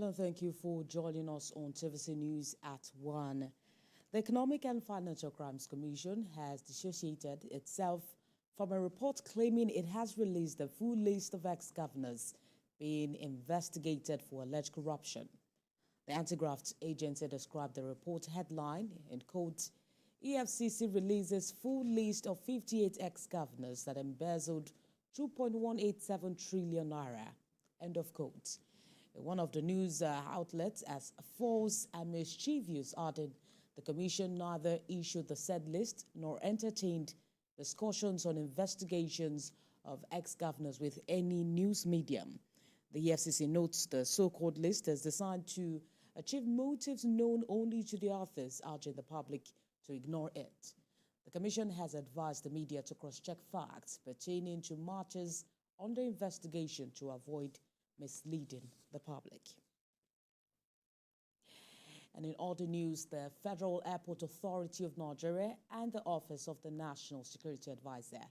Hello, thank you for joining us on TVC News at 1. The Economic and Financial Crimes Commission has dissociated itself from a report claiming it has released a full list of ex-governors being investigated for alleged corruption. The anti-graft agency described the report headline in quote, EFCC releases full list of 58 ex-governors that embezzled 2.187 trillion naira, end of quote. One of the news outlets as false and mischievous, added the commission neither issued the said list nor entertained discussions on investigations of ex-governors with any news medium. The EFCC notes the so-called list is designed to achieve motives known only to the authors, urging the public to ignore it. The commission has advised the media to cross-check facts pertaining to matters under investigation to avoid misleading the public. And in other news, the Federal Airport Authority of Nigeria and the Office of the National Security Advisor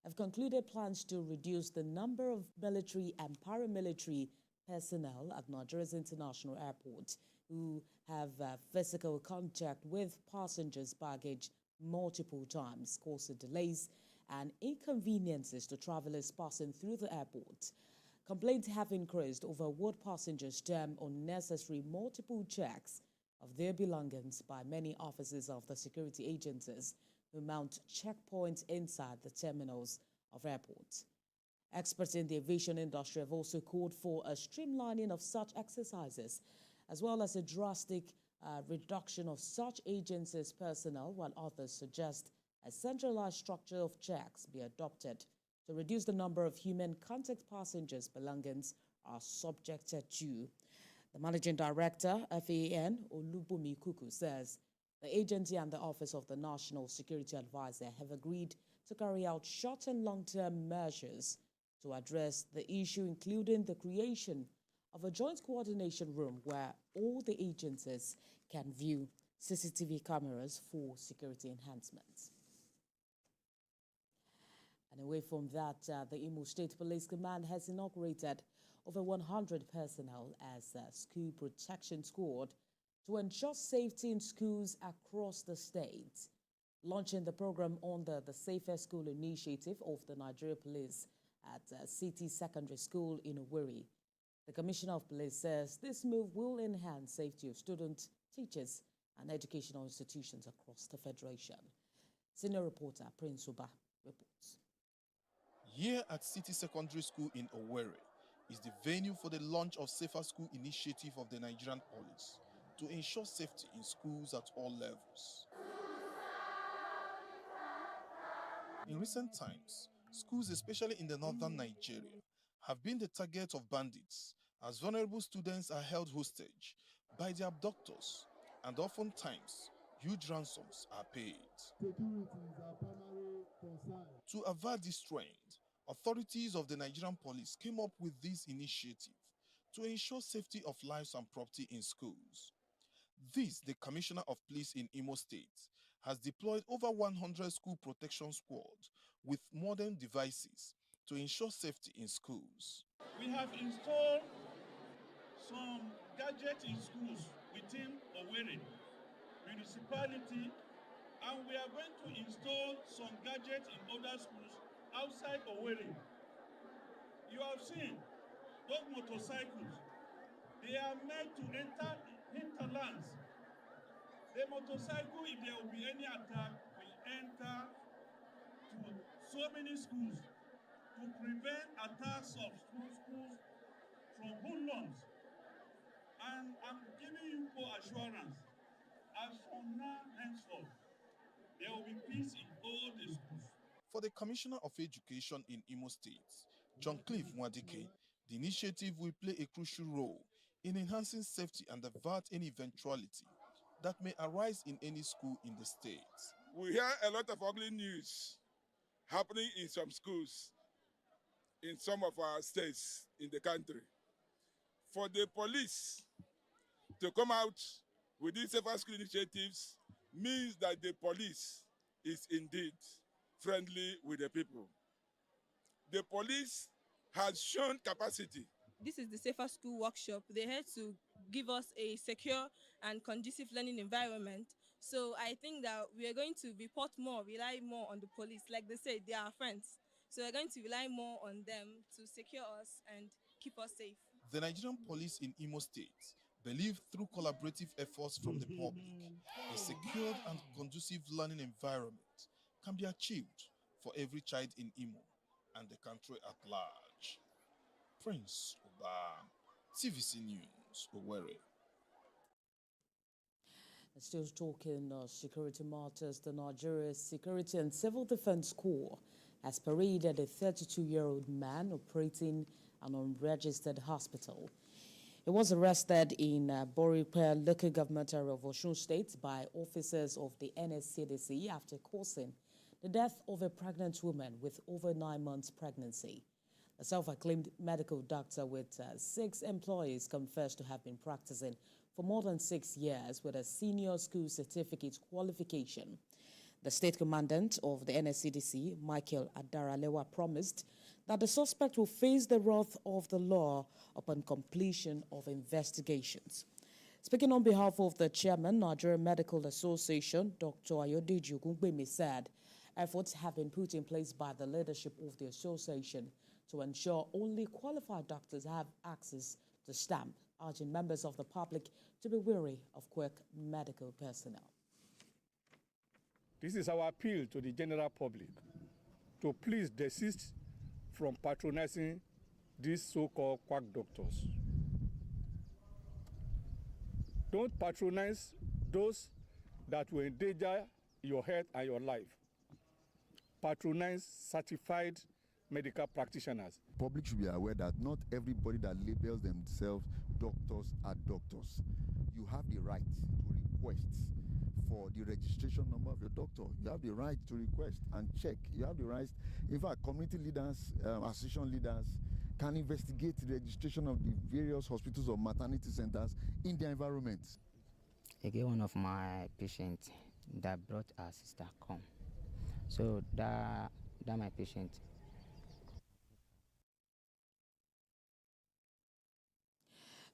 have concluded plans to reduce the number of military and paramilitary personnel at Nigeria's international airport who have physical contact with passengers' baggage multiple times, causing delays and inconveniences to travelers passing through the airport. Complaints have increased over what passengers term unnecessary multiple checks of their belongings by many officers of the security agencies who mount checkpoints inside the terminals of airports. Experts in the aviation industry have also called for a streamlining of such exercises, as well as a drastic reduction of such agencies' personnel, while others suggest a centralized structure of checks be adopted to reduce the number of human contact passengers' belongings are subjected to. The Managing Director, FAN, Olubumi Kuku, says the agency and the Office of the National Security Advisor have agreed to carry out short and long-term measures to address the issue, including the creation of a joint coordination room where all the agencies can view CCTV cameras for security enhancements. And away from that, the Imo State Police Command has inaugurated over 100 personnel as a school protection squad to ensure safety in schools across the state. Launching the program under the Safer School initiative of the Nigeria Police at City Secondary School in Owerri. The Commissioner of Police says this move will enhance safety of students, teachers, and educational institutions across the Federation. Senior reporter Prince Uba reports. Here at City Secondary School in Owerri is the venue for the launch of Safer School initiative of the Nigerian Police to ensure safety in schools at all levels. In recent times, schools, especially in the northern Nigeria, have been the target of bandits as vulnerable students are held hostage by their abductors, and oftentimes huge ransoms are paid. Security is our primary concern. To avert this trend, authorities of the Nigerian Police came up with this initiative to ensure safety of lives and property in schools. The Commissioner of Police in Imo State, has deployed over 100 school protection squads with modern devices to ensure safety in schools. We have installed some gadgets in schools within Owerri municipality, and we are going to install some gadgets in other schools outside Owerri. You have seen those motorcycles. They are meant to enter hinterlands. The motorcycle, if there will be any attack, will enter to so many schools to prevent attacks of schools from hoodlums. And I'm giving you for assurance, as from now henceforth, there will be peace in all the schools. For the Commissioner of Education in Imo State, John Cliff Mwadike, the initiative will play a crucial role in enhancing safety and avert any eventuality that may arise in any school in the state. We hear a lot of ugly news happening in some schools in some of our states in the country. For the police to come out with these safer school initiatives means that the police is indeed friendly with the people. The police has shown capacity. This is the Safer School workshop. They're here to give us a secure and conducive learning environment. So I think that we are going to rely more on the police. Like they say, they are our friends. So we're going to rely more on them to secure us and keep us safe. The Nigerian police in Imo State believe through collaborative efforts from the public, a secured and conducive learning environment can be achieved for every child in Imo and the country at large. Prince Oba, TVC News, Owerri. Still talking security matters, the Nigeria Security and Civil Defense Corps has paraded a 32-year-old man operating an unregistered hospital. He was arrested in Boripe local government area of Osun State by officers of the NSCDC after causing the death of a pregnant woman with over 9 months pregnancy. The self-acclaimed medical doctor with 6 employees confessed to have been practicing for more than 6 years with a senior school certificate qualification. The state commandant of the NSCDC, Michael Adaralewa, promised that the suspect will face the wrath of the law upon completion of investigations. Speaking on behalf of the chairman, Nigerian Medical Association, Dr. Ayodeji Ogungbemi, said efforts have been put in place by the leadership of the association to ensure only qualified doctors have access to stamp, urging members of the public to be wary of quack medical personnel. This is our appeal to the general public to please desist from patronizing these so-called quack doctors. Don't patronize those that will endanger your health and your life. Patronize certified medical practitioners. Public should be aware that not everybody that labels themselves doctors are doctors. You have the right to request for the registration number of your doctor. You have the right to request and check. You have the right. In fact, community leaders, association leaders can investigate the registration of the various hospitals or maternity centers in their environment. Again, one of my patients that brought our sister come. So that my patient.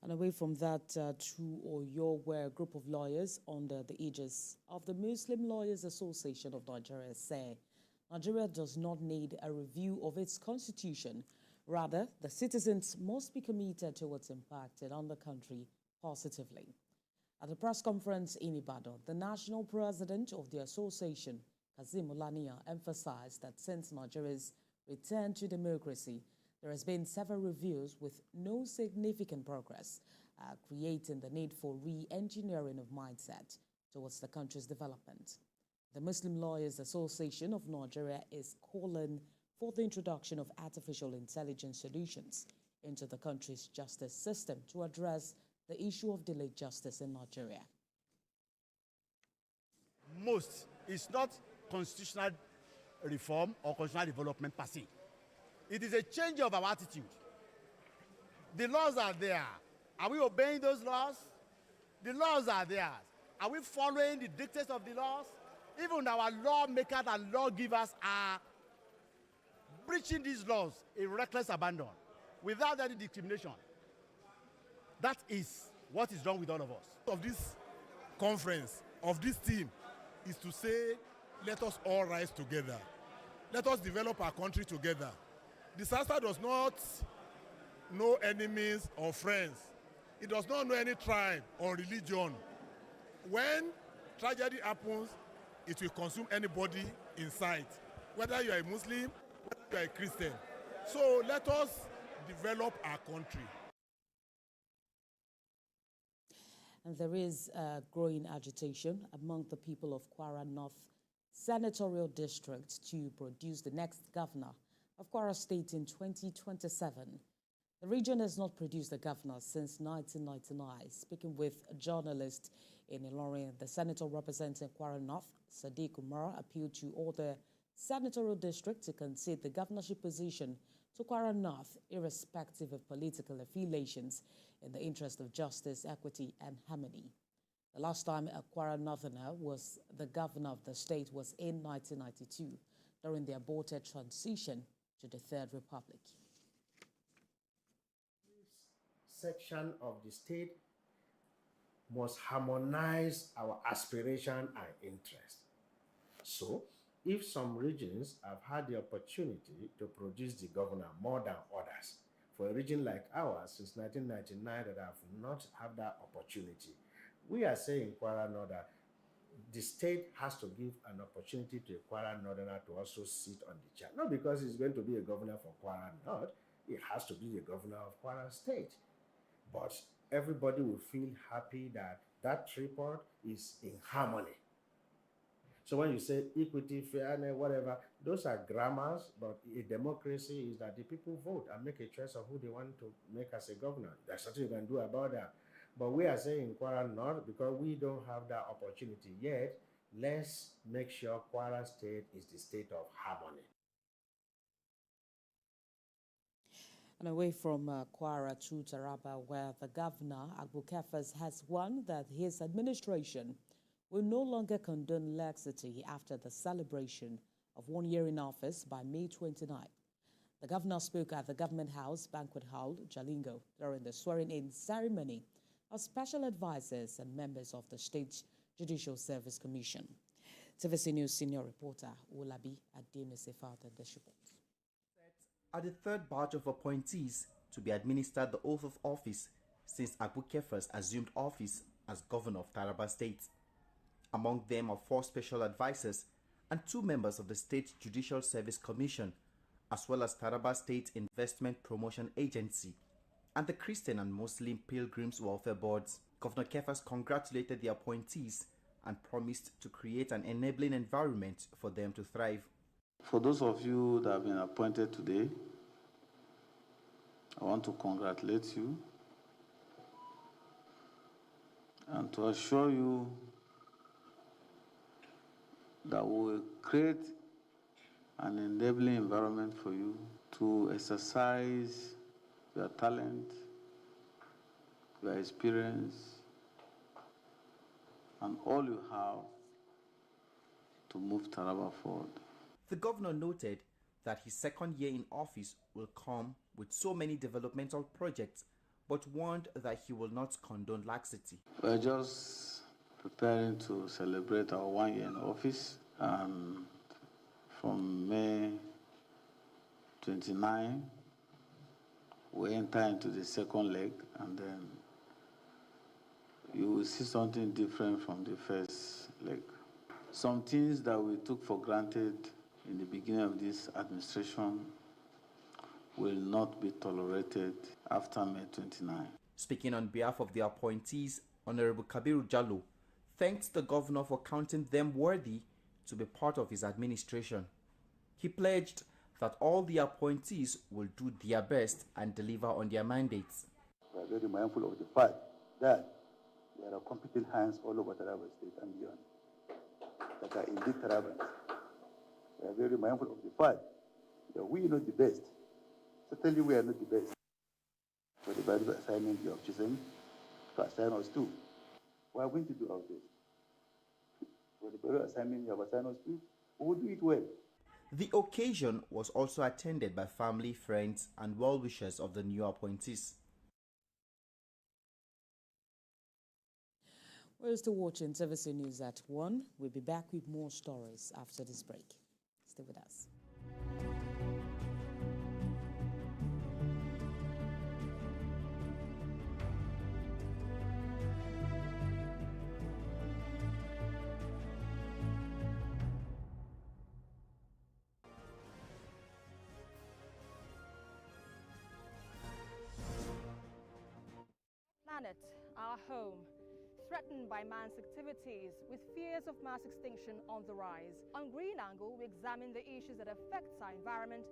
And away from that, True or Your, where a group of lawyers under the aegis of the Muslim Lawyers Association of Nigeria say Nigeria does not need a review of its constitution. Rather, the citizens must be committed towards impacting on the country positively. At a press conference in Ibadan, the national president of the association, Kazeem Olaniyan, emphasized that since Nigeria's return to democracy, there has been several reviews with no significant progress, creating the need for re-engineering of mindset towards the country's development. The Muslim Lawyers Association of Nigeria is calling for the introduction of artificial intelligence solutions into the country's justice system to address the issue of delayed justice in Nigeria. Most is not constitutional reform or constitutional development per se. It is a change of our attitude. The laws are there. Are we obeying those laws? The laws are there. Are we following the dictates of the laws? Even our lawmakers and lawgivers are breaching these laws in reckless abandon without any discrimination. That is what is wrong with all of us. Of this conference, of this team, is to say, let us all rise together. Let us develop our country together. Disaster does not know enemies or friends. It does not know any tribe or religion. When tragedy happens, it will consume anybody in sight, whether you are a Muslim, whether you are a Christian. So let us develop our country. And there is growing agitation among the people of Kwara North Senatorial District to produce the next governor of Kwara State in 2027. The region has not produced a governor since 1999. Speaking with a journalist in Ilorin, the senator representing Kwara North, Sadiq Umar, appealed to all the senatorial districts to concede the governorship position to Kwara North, irrespective of political affiliations, in the interest of justice, equity, and harmony. The last time a Kwara Northerner was the governor of the state was in 1992, during the aborted transition to the Third Republic. Section of the state must harmonize our aspiration and interest. So, if some regions have had the opportunity to produce the governor more than others, for a region like ours since 1999 that have not had that opportunity, we are saying Kwara North that the state has to give an opportunity to a Kwara Northerner to also sit on the chair. Not because he's going to be a governor for Kwara North, it has to be the governor of Kwara State. But everybody will feel happy that that tripod is in harmony. So when you say equity, fairness, whatever, those are grammars, but a democracy is that the people vote and make a choice of who they want to make as a governor. There's nothing you can do about that. But we are saying in Kwara North, because we don't have that opportunity yet, let's make sure Kwara State is the state of harmony. And away from Kwara to Taraba, where the governor, Akintelure, has warned that his administration will no longer condone laxity after the celebration of 1 year in office by May 29. The governor spoke at the Government House Banquet Hall, Jalingo, during the swearing-in ceremony of special advisors and members of the State Judicial Service Commission. TVC News senior reporter Olabi Ademise filed this report. Are the third batch of appointees to be administered the oath of office since Akintelure assumed office as governor of Taraba State. Among them are 4 special advisors and 2 members of the State Judicial Service Commission, as well as Taraba State Investment Promotion Agency and the Christian and Muslim Pilgrims Welfare Boards. Governor Kefas congratulated the appointees and promised to create an enabling environment for them to thrive. For those of you that have been appointed today, I want to congratulate you and to assure you that we will create an enabling environment for you to exercise your talent, your experience, and all you have to move Taraba forward. The governor noted that his second year in office will come with so many developmental projects, but warned that he will not condone laxity. We're just preparing to celebrate our 1 year in office, and from May 29, we enter into the second leg, and then you will see something different from the first leg. Some things that we took for granted in the beginning of this administration will not be tolerated after May 29. Speaking on behalf of the appointees, Honorable Kabiru Jallo thanked the governor for counting them worthy to be part of his administration. He pledged that all the appointees will do their best and deliver on their mandates. We are very mindful of the fact that there are competent hands all over Taraba State and beyond that are indeed Tarabans. We are very mindful of the fact that we are not the best. Certainly we are not the best. For the very assignment you have chosen to assign us to, we are going to do our best. For the very assignment you have assigned us to, we will do it well. The occasion was also attended by family, friends, and well-wishers of the new appointees. We're still watching TVC News at 1. We'll be back with more stories after this break. Stay with us. Planet, our home, threatened by man's activities with fears of mass extinction on the rise. On Green Angle, we examine the issues that affect our environment,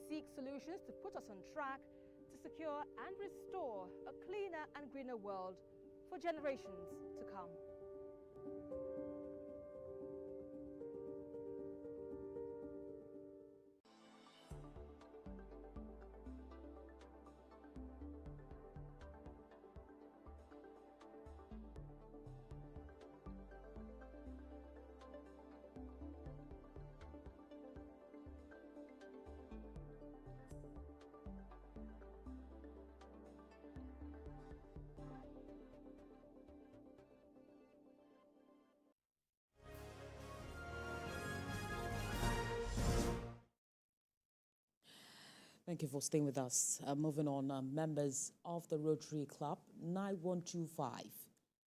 seek solutions to put us on track to secure and restore a cleaner and greener world for generations to come. Thank you for staying with us. Moving on, members of the Rotary Club 9125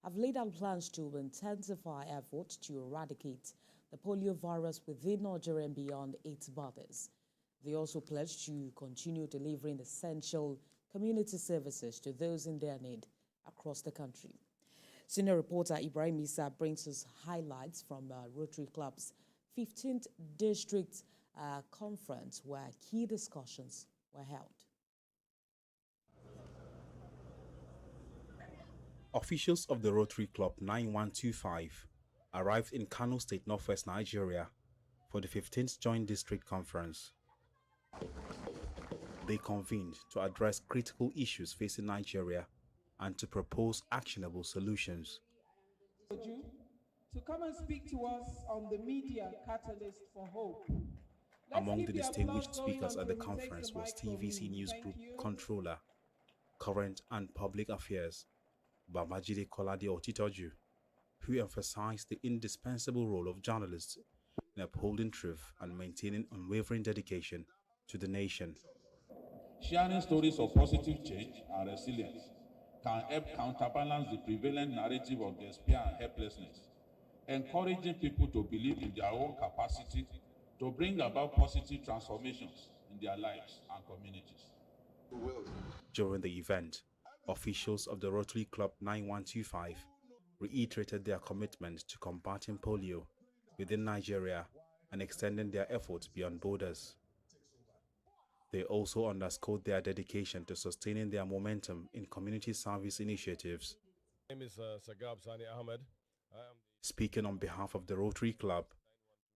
have laid out plans to intensify efforts to eradicate the polio virus within Nigeria and beyond its borders. They also pledge to continue delivering essential community services to those in their need across the country. Senior reporter Ibrahim Issa brings us highlights from Rotary Club's 15th District Conference, where key discussions were held. Officials of the Rotary Club 9125 arrived in Kano State, Northwest Nigeria for the 15th Joint District Conference. They convened to address critical issues facing Nigeria and to propose actionable solutions. To come and speak to us on the media catalyst for hope. Among the distinguished speakers at the conference was TVC News Group Controller, Current and Public Affairs, Babajide Kolade Otitoju, who emphasized the indispensable role of journalists in upholding truth and maintaining unwavering dedication to the nation. Sharing stories of positive change and resilience can help counterbalance the prevalent narrative of despair and helplessness, encouraging people to believe in their own capacity to bring about positive transformations in their lives and communities. During the event, officials of the Rotary Club 9125 reiterated their commitment to combating polio within Nigeria and extending their efforts beyond borders. They also underscored their dedication to sustaining their momentum in community service initiatives. My name is Sagab Sani Ahmed. Speaking on behalf of the Rotary Club,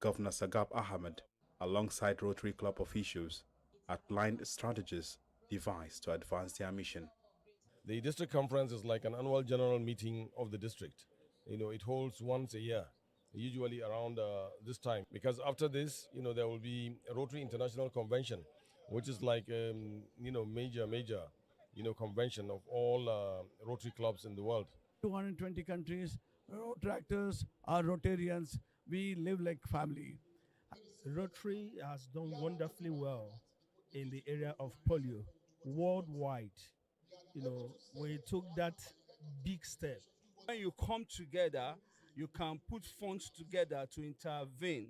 Governor Sagab Ahmed, alongside Rotary Club officials, outlined strategies devised to advance their mission. The district conference is like an annual general meeting of the district. It holds once a year, usually around this time, because after this, there will be a Rotary International Convention, which is like, major, convention of all Rotary clubs in the world. 220 countries, Rotaractors are Rotarians. We live like family. Rotary has done wonderfully well in the area of polio worldwide. We took that big step. When you come together, you can put funds together to intervene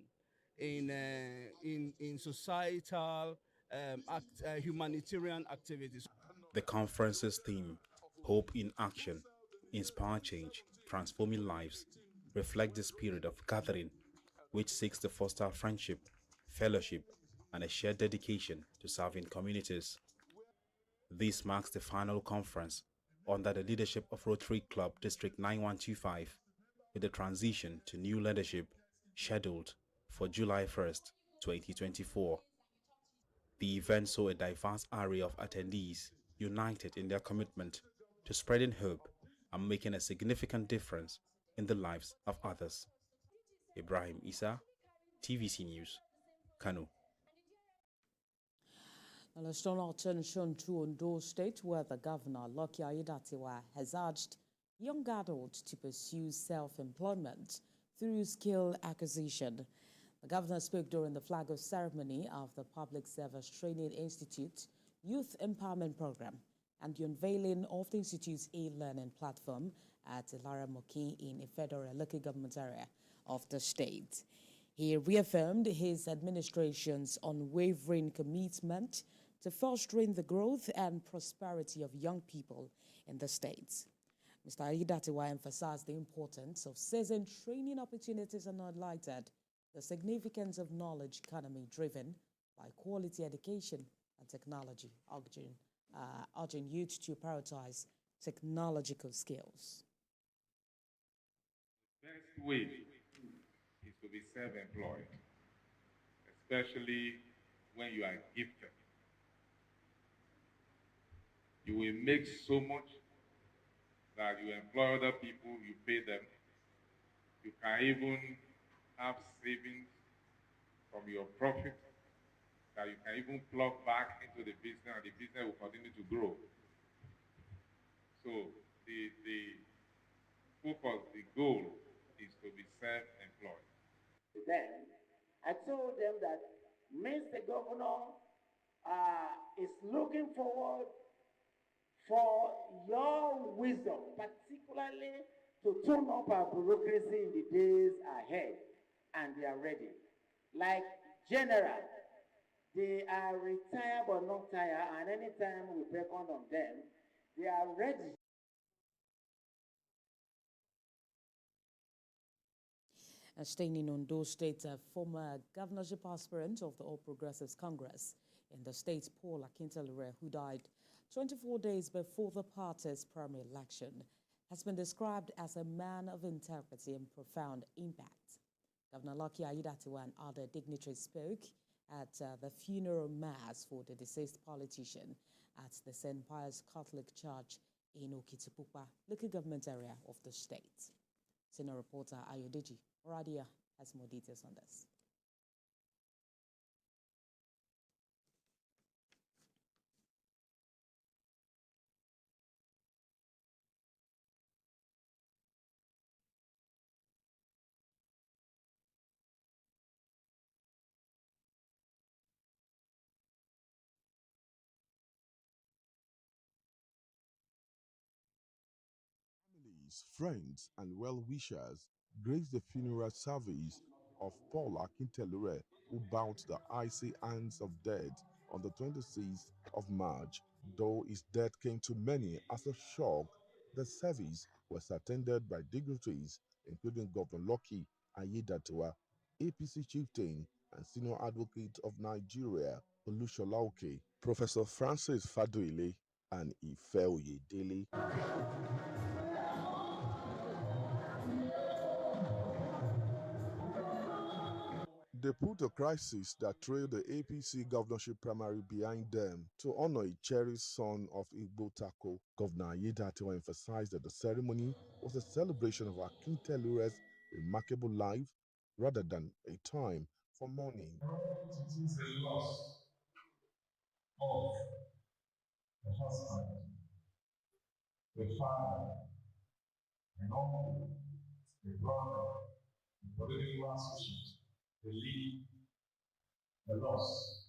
in societal humanitarian activities. The conference's theme, Hope in Action, Inspire Change, Transforming Lives, reflect the spirit of gathering, which seeks to foster friendship, fellowship, and a shared dedication to serving communities. This marks the final conference under the leadership of Rotary Club District 9125, with the transition to new leadership scheduled for July 1st, 2024. The event saw a diverse array of attendees united in their commitment to spreading hope and making a significant difference in the lives of others. Ibrahim Issa, TVC News, Kano. Now let's turn our attention to Ondo State, where the governor, Lucky Aiyedatiwa, has urged young adults to pursue self-employment through skill acquisition. The governor spoke during the flag-off ceremony of the Public Service Training Institute Youth Empowerment Program and the unveiling of the Institute's e-learning platform at Ilaramoki in a federal local government area of the state. He reaffirmed his administration's unwavering commitment to fostering the growth and prosperity of young people in the state. Mr. Aiyedatiwa emphasized the importance of seizing training opportunities and highlighted the significance of knowledge economy driven by quality education and technology, urging youth to prioritize technological skills. The best way is to be self-employed, especially when you are gifted. You will make so much that you employ other people, you pay them. You can even have savings from your profit that you can even plug back into the business, and the business will continue to grow. So the focus, the goal is to be self-employed. Then I told them that Mr. Governor is looking forward for your wisdom, particularly to tune up our bureaucracy in the days ahead, and they are ready. Like general, they are retired but not tired, and anytime we beckon on them, they are ready. Staying in Ondo State, a former governorship aspirant of the All Progressives Congress in the state, Paul Akintelure, who died 24 days before the party's primary election, has been described as a man of integrity and profound impact. Governor Lucky Aiyedatiwa and other dignitaries spoke at the funeral mass for the deceased politician at the St. Pius Catholic Church in Okitipupa, local government area of the state. Senior reporter Ayodeji Oradia has more details on this. Friends, and well-wishers graced the funeral service of Paul Akintelure, who bowed to the icy hands of death on the 26th of March. Though his death came to many as a shock, the service was attended by dignitaries, including Governor Lucky Aiyedatiwa, APC chieftain and senior advocate of Nigeria, Olushola Oke, Professor Francis Fadoile, and Ife Oyedele. They put a crisis that trailed the APC governorship primary behind them to honor a cherished son of Igbo Tako. Governor Aiyedatiwa emphasized that the ceremony was a celebration of Akintelure's remarkable life rather than a time for mourning. It is a loss of a husband, a father, an uncle, a brother, a political associate, a lead, a loss.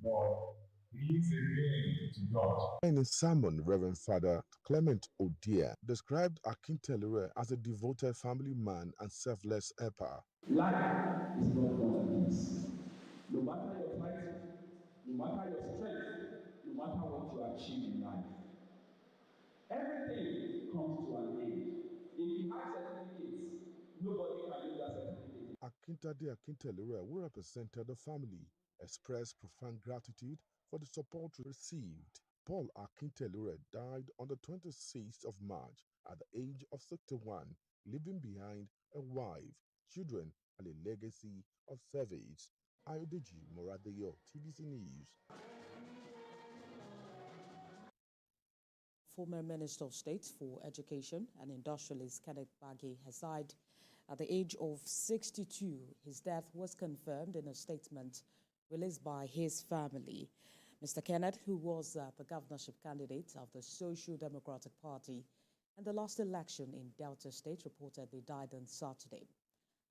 But he is again to God. In his sermon, Reverend Father Clement Odia described Akintelure as a devoted family man and selfless helper. Life is not more than this. No matter your title, no matter your strength, no matter what you achieve in life, everything comes to an end. If you have certificates, nobody can use that certificate. Akintade Akintelure, who represented the family, expressed profound gratitude for the support received. Paul Akintelure died on the 26th of March at the age of 61, leaving behind a wife, children, and a legacy of service. Ayodeji Moradeyo, TVC News. Former Minister of State for Education and Industrialist Kenneth Gbagi has died at the age of 62. His death was confirmed in a statement released by his family. Mr. Kenneth, who was the governorship candidate of the Social Democratic Party in the last election in Delta State, reportedly died on Saturday.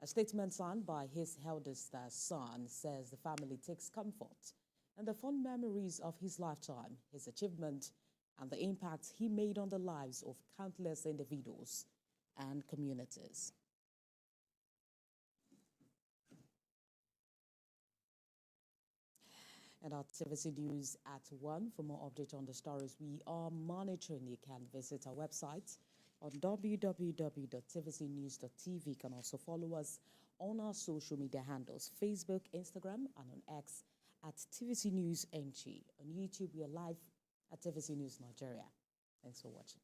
A statement signed by his eldest son says the family takes comfort in the fond memories of his lifetime, his achievement, and the impact he made on the lives of countless individuals and communities. And our TVC News at 1. For more updates on the stories we are monitoring, you can visit our website on www.tvcnews.tv. You can also follow us on our social media handles, Facebook, Instagram, and on X at TVC News NG. On YouTube, we are live at TVC News Nigeria. Thanks for watching.